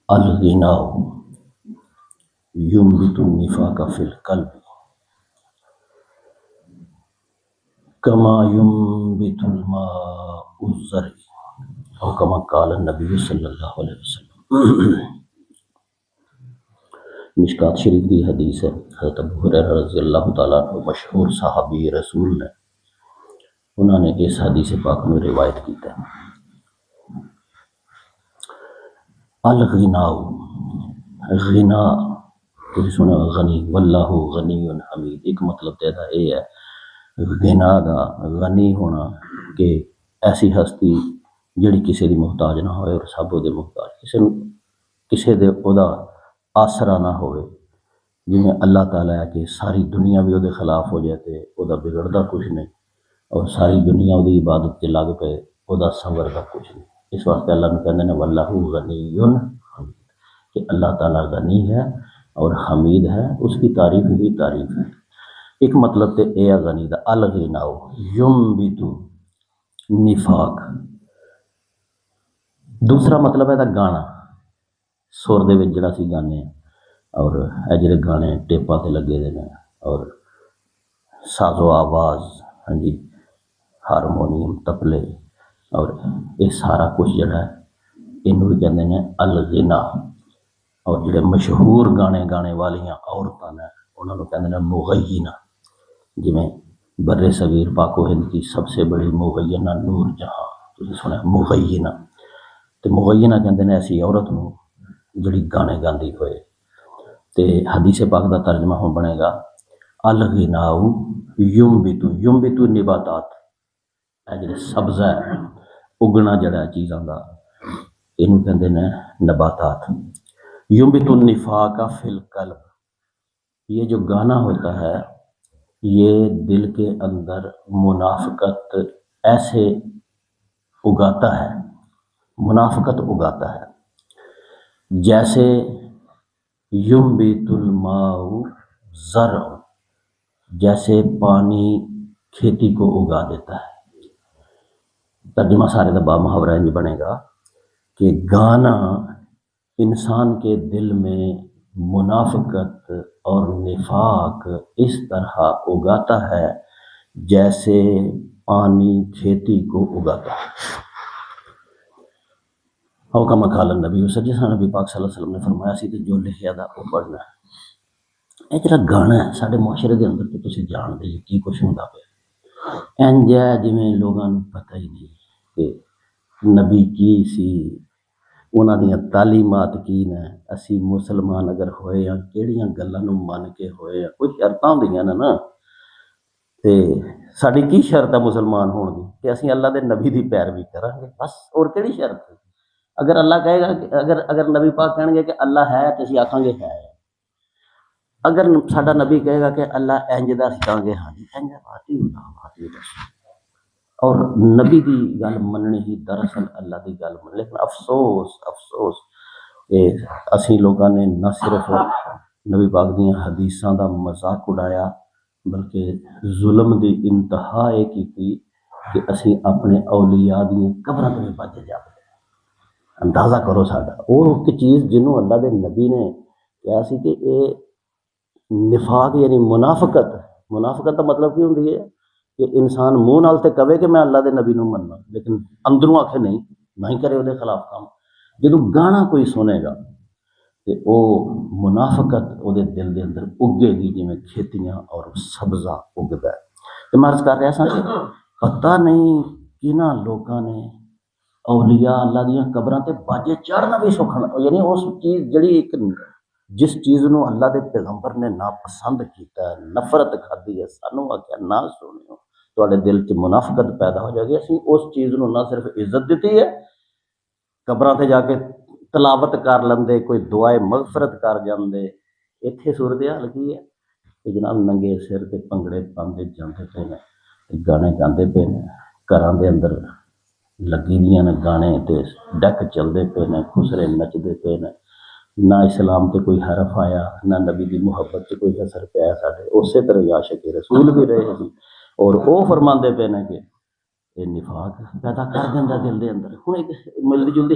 الغنا ينبت النفاق في القلب كما ينبت الماء الزرع او كما قال النبی صلی اللہ علیہ وسلم۔ مشکات شریف کی حدیث ہے، حضرت ابو ہریرہ رضی اللہ تعالیٰ عنہ مشہور صحابی رسول نے، انہوں نے اس حدیث پاک میں روایت کیتا ہے۔ الغنا، غنا تسی سنا غنی، واللہ غنی حمید، ایک مطلب تیرا یہ ہے غنا دا غنی ہونا کہ ایسی ہستی جڑی کسی دی محتاج نہ ہوئے اور سب دے محتاج، کسی دے او دا آسرا نہ ہوئے، جی میں اللہ تعالیٰ ہے کہ ساری دنیا بھی او دے خلاف ہو جائے تے او دا بگڑدا کچھ نہیں، اور ساری دنیا او دی عبادت تے لگ پے او دا سنوردا کچھ نہیں۔ اس واسطے اللہ نے کہنے واللہ غنی حمید، کہ اللہ تعالیٰ غنی ہے اور حمید ہے، اس کی تعریف ہی تعریف ہے۔ ایک مطلب تے اے غنی دا الغنا ینبت نفاق، دوسرا مطلب ہے دا گانا، سر دے وچ جڑا سی گانے، اور اے جڑے گانے ٹیپاں تے لگے دے نے اور ساز و آواز، ہاں جی، ہارمونیم، تبلے، اور یہ سارا کچھ جڑا ہے انہوں بھی کہندے ہیں الغنا۔ اور جڑے مشہور گانے گانے والیاں عورتاں نے انہوں نے کہندے ہیں مغینہ، جی میں بر صغیر پاک و ہند کی سب سے بڑی مغینہ نور جہاں، تسی سنا مغینہ، تو مغینہ کہندے ہیں ایسی عورت نو جڑی گانے گاندی ہوئے۔ تے حدیث پاک دا ترجمہ ہوں بنے گا الغنا ینبت، ینبت نباتات، اے جڑے سبزہ ہے، اگنا جڑا چیزاں دا، انہوں کہندے ہیں نباتات۔ ینبت النفاق فی القلب، یہ جو گانا ہوتا ہے یہ دل کے اندر منافقت ایسے اگاتا ہے، منافقت اگاتا ہے، جیسے ینبت الماء زرع، جیسے پانی کھیتی کو اگا دیتا ہے۔ ترجمہ سارے دا با محاورہ انج بنے گا کہ گانا انسان کے دل میں منافقت اور نفاق اس طرح اگاتا ہے جیسے پانی کھیتی کو اگاتا ہے۔ او کما قال النبی، جس نبی پاک صلی اللہ علیہ وسلم نے فرمایا سی کہ جو لکھیا دا وہ پڑھنا ہے۔ یہ جڑا گانا ہے سارے معاشرے دے اندر تو تسی جان دے کی کچھ ہوندا پیا، انج ہے جویں لوگاں نوں پتہ ہی نہیں کہ نبی کی سی، انہاں دیاں تعلیمات کی نے، اسی مسلمان اگر ہوئے ہیں کیڑیاں گلاں نوں من کے ہوئے ہیں، کوئی شرطاں ہوندیاں نے نا، تے ساڈی کی شرط ہے مسلمان ہون دی کہ اسی اللہ دے نبی دی پیروی کران گے، بس اور کیڑی شرط ہے؟ اگر اللہ کہے گا کہ اگر نبی پاک کہیں گے کہ اللہ ہے تو اسی آکھاں گے ہے، اگر ساڈا نبی کہے گا کہ اللہ انج دا اسی کہاں گے ہاں جی انج بات ہی ہوندا بات ہی بس۔ اور نبی دی گل مننی ہی دراصل اللہ دی گل من، لیکن افسوس افسوس اسی لوگاں نے نہ صرف نبی پاک دیاں حدیثاں دا مذاق اڑایا بلکہ ظلم دی انتہا یہ کی کہ اسی اپنے اولیاء دیاں قبراں تے بج جاتے۔ اندازہ کرو ساڈا وہ ایک چیز جنوں اللہ دے نبی نے کہا سی کہ اے نفاق یعنی منافقت، منافقت کا مطلب کی ہوندی ہے کہ انسان منہ نال تے کہے کہ میں اللہ دے نبی نوں مننا لیکن اندروں آکھے نہیں، نہ ہی کرے دے خلاف کام۔ جدوں گانا کوئی سنے گا تے او منافقت او دے دل دے اندر اگے گی جویں کھیتیاں اور سبزہ اگدا ہے۔ تے میں عرض کر رہا سا کہ پتہ نہیں کنہاں لوکاں نے اولیاء اللہ دیاں قبراں تے باجے چڑھنا بھی سکھنا، یعنی اس چیز جڑی ایک جس چیز نو اللہ دے پیغمبر نے ناپسند کیتا ہے، نفرت کھدی ہے، سانوں آکھیا نہ سنیو، تواڈے دل چ منافقت پیدا ہو جائے گی۔ اسی اس چیز نو نہ صرف عزت دیتی ہے، قبراں تے جا کے تلاوت کر لیندے، کوئی دعائے مغفرت کر جاندے، ایتھے صورتحال کی ہے کہ جناب ننگے سر تے پنگڑے پاندے جاندے پے نے، گانے گاندے پے نے، گھراں دے اندر لگی دیاں نے گانے تے ڈک چلدے پے نے، خسرے نچدے پے نے، نہ اسلام تے کوئی حرف آیا، نہ نبی دی محبت تے کوئی اثر پیا۔ ساڈے اسی طرح عاشق رسول بھی رہے ہیں اور وہ فرماندے پے نے کہ ਇਹ ਨਿਫਾਕ ਪੈਦਾ ਕਰ ਦਿੰਦਾ ਦਿਲ ਦੇ ਅੰਦਰ। ਹੁਣ ਇੱਕ ਮਿਲਦੀ ਜੁਲਦੀ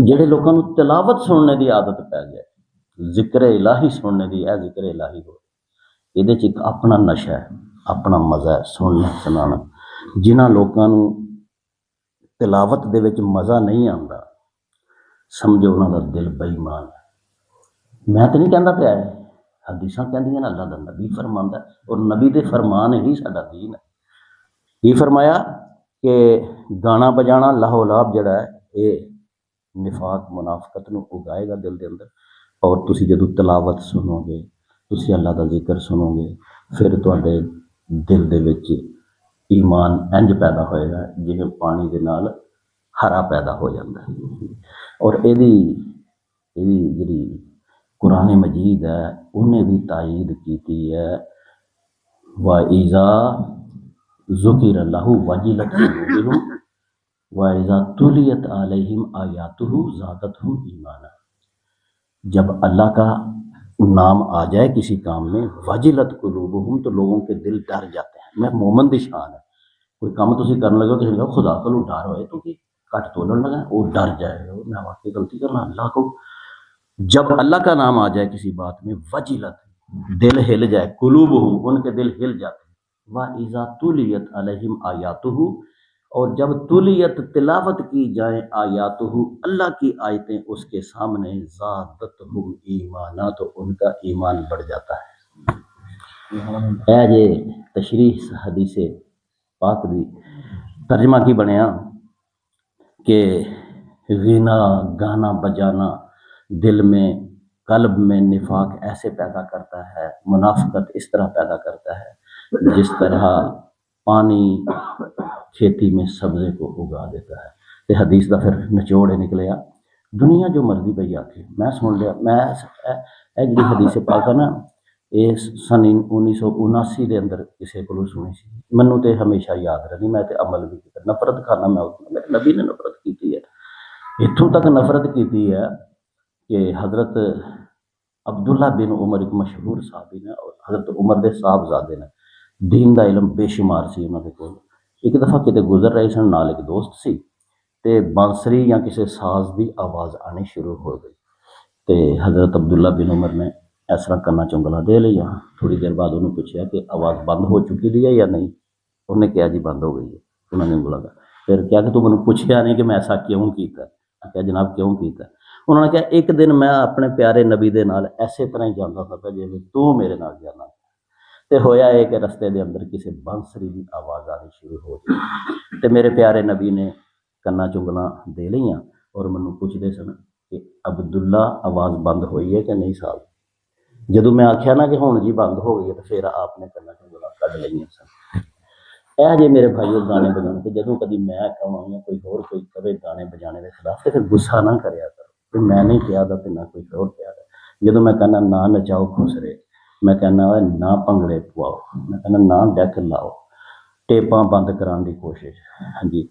ਜਿਹੜੇ ਲੋਕਾਂ ਨੂੰ ਤਿਲਾਵਤ ਸੁਣਨੇ ਦੀ ਆਦਤ ਪੈ ਜਾਏ, ਜ਼ਿਕਰ ਇਲਾਹੀ ਸੁਣਨੇ ਦੀ, ਇਹ ਜ਼ਿਕਰ ਇਲਾਹੀ ਹੋ, ਇਹਦੇ 'ਚ ਇੱਕ ਆਪਣਾ ਨਸ਼ਾ ਹੈ, ਆਪਣਾ ਮਜ਼ਾ ਹੈ ਸੁਣਨਾ ਸੁਣਾਉਣਾ। ਜਿਨ੍ਹਾਂ ਲੋਕਾਂ ਨੂੰ ਤਿਲਾਵਤ ਦੇ ਵਿੱਚ ਮਜ਼ਾ ਨਹੀਂ ਆਉਂਦਾ, ਸਮਝੋ ਉਹਨਾਂ ਦਾ ਦਿਲ ਬੇਈਮਾਨ ਹੈ। ਮੈਂ ਤਾਂ ਨਹੀਂ ਕਹਿੰਦਾ ਪਿਆ, ਹਦੀਸਾਂ ਕਹਿੰਦੀਆਂ ਨੇ, ਅੱਲਾਹ ਦਾ ਨਬੀ ਫਰਮਾਉਂਦਾ, ਔਰ ਨਬੀ ਦੇ ਫਰਮਾਨ ਹੀ ਸਾਡਾ ਦੀਨ ਹੈ। ਕੀ ਫਰਮਾਇਆ ਕਿ ਗਾਣਾ ਬਜਾਣਾ ਲਾਹੋ ਲਾਭ ਜਿਹੜਾ ਹੈ, ਇਹ ਨਿਫਾਕ ਮੁਨਾਫਕਤ ਨੂੰ ਉਗਾਏਗਾ ਦਿਲ ਦੇ ਅੰਦਰ। ਔਰ ਤੁਸੀਂ ਜਦੋਂ ਤਿਲਾਵਤ ਸੁਣੋਗੇ, ਤੁਸੀਂ ਅੱਲਾਹ ਦਾ ਜ਼ਿਕਰ ਸੁਣੋਗੇ, ਫਿਰ ਤੁਹਾਡੇ ਦਿਲ ਦੇ ਵਿੱਚ ਈਮਾਨ ਇੰਝ ਪੈਦਾ ਹੋਏਗਾ ਜਿਵੇਂ ਪਾਣੀ ਦੇ ਨਾਲ ਹਰਾ ਪੈਦਾ ਹੋ ਜਾਂਦਾ ਹੈ। ਔਰ ਇਹਦੀ ਜਿਹੜੀ ਕੁਰਾਨ ਮਜੀਦ ਹੈ, ਉਹਨੇ ਵੀ ਤਾਈਦ ਕੀਤੀ ਹੈ, وَإِذَا ذُكِرَ اللَّهُ وَجِلَتْ قُلُوبُهُمْ وَإِذَا تُلِيَتْ عَلَيْهِمْ آيَاتُهُ زَادَتْهُمْ ایمانا۔ جب اللہ کا نام آ جائے کسی کام میں، وَجِلَتْ قُلُوبُهُمْ، تو لوگوں کے دل ڈر جاتے ہیں۔ میں مومن دی شان ہے، کوئی کام تسی کرنے لگے تو کہو خدا کو ڈر ہوئے تو کہ کٹ تولن لگا، وہ ڈر جائے گا، میں واقعی غلطی کرنا اللہ کو۔ جب اللہ کا نام آ جائے کسی بات میں، وجلت، دل ہل جائے، قلوبہم، ان کے دل ہل جاتے ہیں۔ وَإِذَا تُلِيَتْ عَلَيْهِمْ آیاتُهُ، اور جب تلیت تلاوت کی جائیں آیاتہ، اللہ کی آیتیں اس کے سامنے، زادتہم ایمانا، تو ان کا ایمان بڑھ جاتا ہے۔ اے جے تشریح حدیث پاک دی ترجمہ کی بنیا کہ غنا، گانا بجانا دل میں، قلب میں نفاق ایسے پیدا کرتا ہے، منافقت اس طرح پیدا کرتا ہے جس طرح پانی کھیتی میں سبزے کو اگا دیتا ہے۔ تے حدیث دا پھر نچوڑ نکلیا، دنیا جو مرضی پئی آکھے، میں سن لیا، میں اے جڑی حدیث پاک ہے نا، یہ سن 1979 دے اندر کسی کو سنی سی، منوں تے ہمیشہ یاد رہی، میں تے عمل بھی کیتا۔ نفرت کھانا میں میرے نبی نے نفرت کیتی ہے، اتوں تک نفرت کیتی ہے کہ حضرت عبداللہ بن عمر ایک مشہور صحابی نے، اور حضرت عمر دے صاحبزادے نے، دین دا علم بے شمار سی انہاں دے کول۔ ایک دفعہ کتے گزر رہے سن، نال ایک دوست سی، تے بانسری یا کسی ساز دی آواز آنی شروع ہو گئی، تے حضرت عبداللہ بن عمر نے اس طرح کرنا چنگلا دے لیا۔ تھوڑی دیر بعد انہوں پوچھا کہ آواز بند ہو چکی دی ہے یا نہیں، انہوں نے کہا جی بند ہو گئی ہے۔ انہوں نے بولا پھر کیا کہ تو نے پوچھا نہیں کہ میں ایسا کیوں کیتا ہے؟ کہا جناب کیوں کیتا ہے؟ انہوں نے کہا ایک دن میں اپنے پیارے نبی دے نال ایسے طرح ہی جانا تھا جی تو میرے نال جانا، تے ہویا ہے کہ رستے دے اندر کسی بانسری دی آواز آنی شروع ہو گئی، تے میرے پیارے نبی نے کنا چنگلاں دے لیاں اور منوں پوچھدے سن کہ عبداللہ آواز بند ہوئی ہے کہ نہیں صاحب؟ جدوں میں آکھیا نا کہ ہن جی بند ہو گئی ہے، تو پھر آپ نے کنا چنگلاں کڈ لئیاں سن۔ اے جے میرے بھائیو گانے بجانے تے جدوں کدی میں کہاں یا کوئی ہور کوئی کہے گانے بجانے دے خلاف، تے پھر غصہ نہ کریا کرو کہ میں نہیں کہا دا تے نہ کوئی اور کہا دا۔ جدوں میں کہنا نہ نچاؤ خسرے، میں کہنا نہ بھنگڑے پواؤ، میں کہنا نہ ڈیک لاؤ، ٹیپاں بند کران دی کوشش، ہاں جی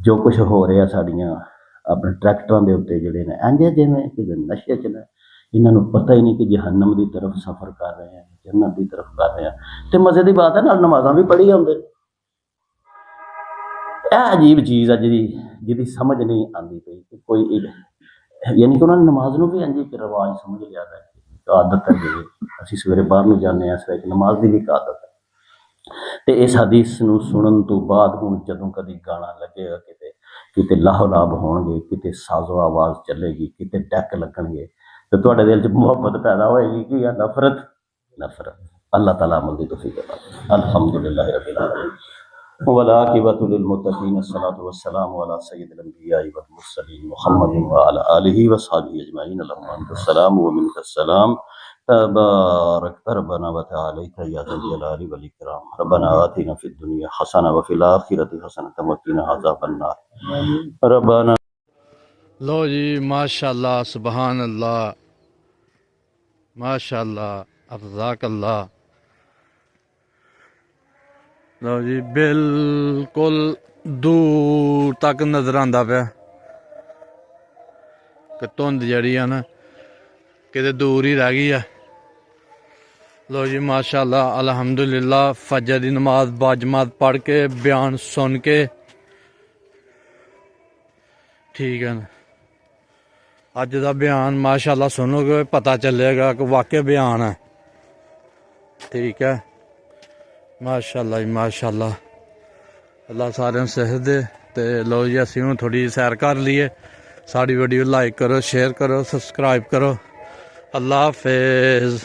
جو کچھ ہو رہا ساڈیاں اپنے ٹریکٹراں دے اوتے جڑے نے انج جویں کہ نشے چ نے، انہاں نوں پتہ ہی نہیں کہ جہنم دی طرف سفر کر رہے ہیں، جنت دی طرف کر رہے ہیں۔ تے مزے دی بات ہے نال نمازاں بھی پڑھی ہوندے۔ اے عجیب چیز ہے جدی سمجھ نہیں آندی پئی کہ کوئی یعنی کہ انہوں نے نماز نوں بھی انجی کہ رواج سمجھ لیا ہے، عادت ہے جی اسی سویرے باہر نوں جانے ہیں، اس طرح نماز دی بھی ایک عادت ہے۔ تے اس حدیث نوں سنن تو بعد ہن جدوں کدی گانا لگے گا، کتے لاہو لاب ہون گے، کتے سازو آواز چلے گی، کتے ڈیک لگن گے، تو تواڈے دل چ محبت پیدا ہوئے گی کہ یا نفرت؟ نفرت۔ اللہ تعالیٰ عمل دی توفیق عطا فرمائے۔ الحمدللہ رب العالمین۔ والعاقبۃ للمتقین الصلاۃ والسلام علی سید الانبیاء والمرسلین محمد وعلی آلہ وصحبہ اجمعین اللہم انت السلام ومنک السلام تبارک ربنا وتعالیت یا ذا الجلال والاکرام ربنا آتنا فی الدنیا حسنہ وفی الآخرۃ حسنہ وقنا عذاب النار ربنا لو جی ماشاءاللہ سبحان اللہ ماشاءاللہ ارزاق اللہ. لو جی بالکل دور تک نظر آندا پیا کہ دھند جڑی ہے نا کتے دور ہی رہ گئی ہے. لو جی ماشاءاللہ الحمدللہ فجر دی نماز باجماعت پڑھ کے بیان سن کے ٹھیک ہے نا اج دا بیان ماشاءاللہ سنو گے پتہ چلے گا کہ واقع بیان ہے. ٹھیک ہے ماشاءاللہ جی ماشاءاللہ اللہ سارے صحت دے. تے لو جی اسی ہوں تھوڑی سیر کر لیے. ساری ویڈیو لائک کرو شیئر کرو سبسکرائب کرو. اللہ حافظ.